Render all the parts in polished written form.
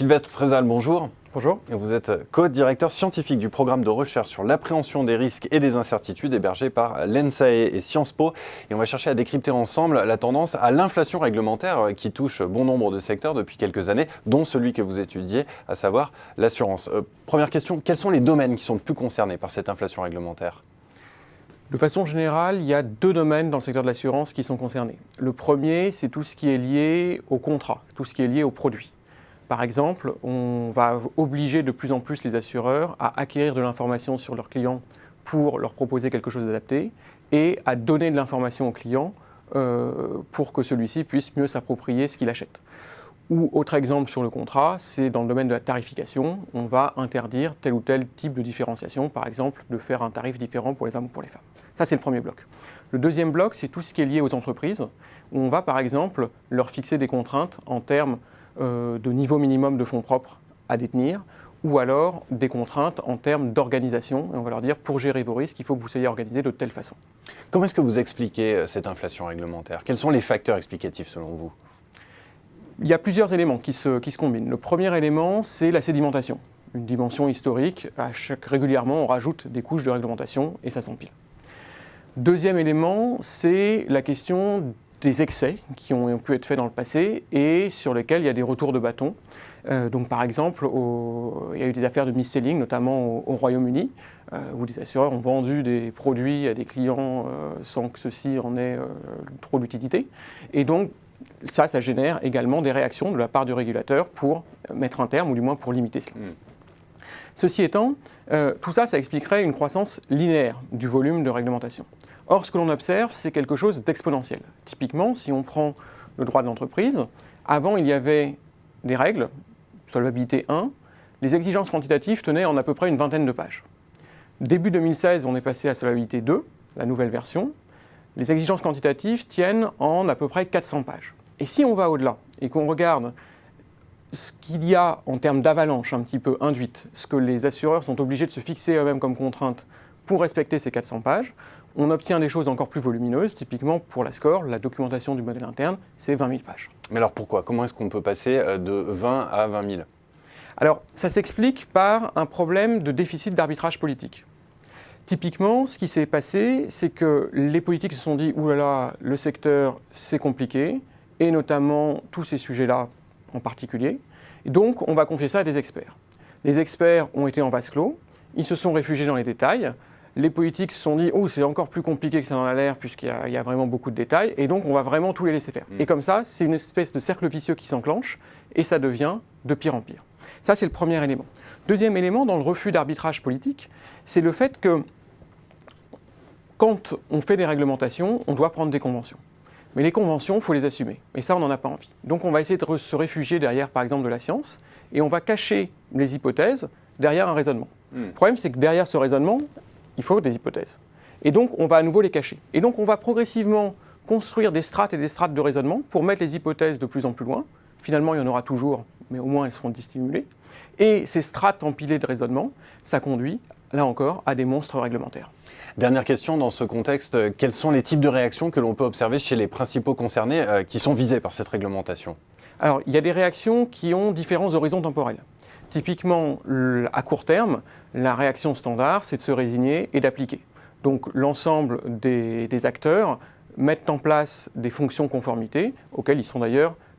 Sylvestre Frézal, bonjour. Bonjour. Vous êtes co-directeur scientifique du programme de recherche sur l'appréhension des risques et des incertitudes hébergé par l'ENSAE et Sciences Po. Et on va chercher à décrypter ensemble la tendance à l'inflation réglementaire qui touche bon nombre de secteurs depuis quelques années, dont celui que vous étudiez, à savoir l'assurance. Première question, quels sont les domaines qui sont le plus concernés par cette inflation réglementaire ? De façon générale, il y a deux domaines dans le secteur de l'assurance qui sont concernés. Le premier, c'est tout ce qui est lié au contrat, tout ce qui est lié aux produits. Par exemple, on va obliger de plus en plus les assureurs à acquérir de l'information sur leurs clients pour leur proposer quelque chose d'adapté et à donner de l'information au client pour que celui-ci puisse mieux s'approprier ce qu'il achète. Ou autre exemple sur le contrat, c'est dans le domaine de la tarification, on va interdire tel ou tel type de différenciation, par exemple de faire un tarif différent pour les hommes ou pour les femmes. Ça, c'est le premier bloc. Le deuxième bloc, c'est tout ce qui est lié aux entreprises, où on va par exemple leur fixer des contraintes en termes de niveau minimum de fonds propres à détenir, ou alors des contraintes en termes d'organisation. Et on va leur dire, pour gérer vos risques, il faut que vous soyez organisé de telle façon. Comment est-ce que vous expliquez cette inflation réglementaire ? Quels sont les facteurs explicatifs selon vous ? Il y a plusieurs éléments qui se combinent. Le premier élément, c'est la sédimentation. Une dimension historique, régulièrement on rajoute des couches de réglementation et ça s'empile. Deuxième élément, c'est la question des excès qui ont pu être faits dans le passé et sur lesquels il y a des retours de bâton. Donc par exemple, il y a eu des affaires de mis-selling, notamment au Royaume-Uni, où des assureurs ont vendu des produits à des clients sans que ceux-ci en aient trop d'utilité. Et donc ça génère également des réactions de la part du régulateur pour mettre un terme, ou du moins pour limiter cela. Ceci étant, tout ça expliquerait une croissance linéaire du volume de réglementation. Or, ce que l'on observe, c'est quelque chose d'exponentiel. Typiquement, si on prend le droit de l'entreprise, avant il y avait des règles, solvabilité 1, les exigences quantitatives tenaient en à peu près une vingtaine de pages. Début 2016, on est passé à solvabilité 2, la nouvelle version. Les exigences quantitatives tiennent en à peu près 400 pages. Et si on va au-delà et qu'on regarde ce qu'il y a en termes d'avalanche un petit peu induite, ce que les assureurs sont obligés de se fixer eux-mêmes comme contrainte pour respecter ces 400 pages, on obtient des choses encore plus volumineuses. Typiquement pour la SCOR, la documentation du modèle interne, c'est 20 000 pages. Mais alors pourquoi ? Comment est-ce qu'on peut passer de 20 à 20 000 ? Alors ça s'explique par un problème de déficit d'arbitrage politique. Typiquement, ce qui s'est passé, c'est que les politiques se sont dit « Ouh là là, le secteur, c'est compliqué », et notamment tous ces sujets-là en particulier. Et donc, on va confier ça à des experts. Les experts ont été en vase clos, ils se sont réfugiés dans les détails. Les politiques se sont dit « Oh, c'est encore plus compliqué que ça en a l'air, puisqu'il y a vraiment beaucoup de détails, et donc on va vraiment tout les laisser faire. » Et comme ça, c'est une espèce de cercle vicieux qui s'enclenche, et ça devient de pire en pire. Ça, c'est le premier élément. Deuxième élément, dans le refus d'arbitrage politique, c'est le fait que quand on fait des réglementations, on doit prendre des conventions. Mais les conventions, il faut les assumer. Et ça, on n'en a pas envie. Donc on va essayer de se réfugier derrière, par exemple, de la science, et on va cacher les hypothèses derrière un raisonnement. Le problème, c'est que derrière ce raisonnement, il faut des hypothèses. Et donc, on va à nouveau les cacher. Et donc, on va progressivement construire des strates et des strates de raisonnement pour mettre les hypothèses de plus en plus loin. Finalement, il y en aura toujours, mais au moins elles seront dissimulées. Et ces strates empilées de raisonnement, ça conduit, là encore, à des monstres réglementaires. Dernière question, dans ce contexte, quels sont les types de réactions que l'on peut observer chez les principaux concernés qui sont visés par cette réglementation ? Alors, il y a des réactions qui ont différents horizons temporels. Typiquement, à court terme, la réaction standard, c'est de se résigner et d'appliquer. Donc, l'ensemble des acteurs mettent en place des fonctions conformité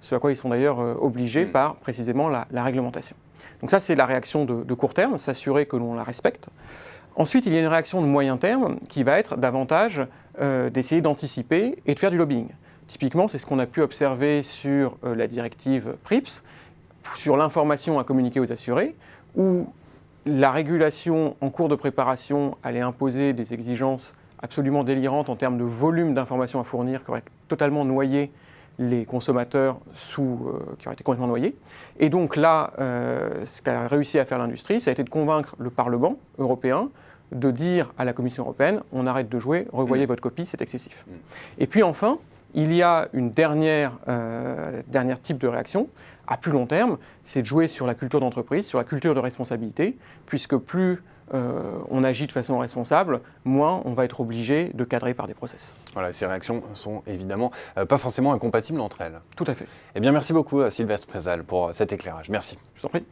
ce à quoi ils sont d'ailleurs obligés par précisément la réglementation. Donc ça, c'est la réaction de court terme, s'assurer que l'on la respecte. Ensuite, il y a une réaction de moyen terme qui va être davantage d'essayer d'anticiper et de faire du lobbying. Typiquement, c'est ce qu'on a pu observer sur la directive PRIPS, sur l'information à communiquer aux assurés, où la régulation en cours de préparation allait imposer des exigences absolument délirantes en termes de volume d'informations à fournir qui auraient totalement noyé les consommateurs qui auraient été complètement noyés. Et donc là, ce qu'a réussi à faire l'industrie, ça a été de convaincre le Parlement européen de dire à la Commission européenne « on arrête de jouer, revoyez votre copie, c'est excessif ». Et puis enfin, il y a une dernière type de réaction, à plus long terme, c'est de jouer sur la culture d'entreprise, sur la culture de responsabilité, puisque plus on agit de façon responsable, moins on va être obligé de cadrer par des process. Voilà, ces réactions sont évidemment pas forcément incompatibles entre elles. Tout à fait. Eh bien, merci beaucoup Sylvestre Prézal pour cet éclairage. Merci. Je vous en prie.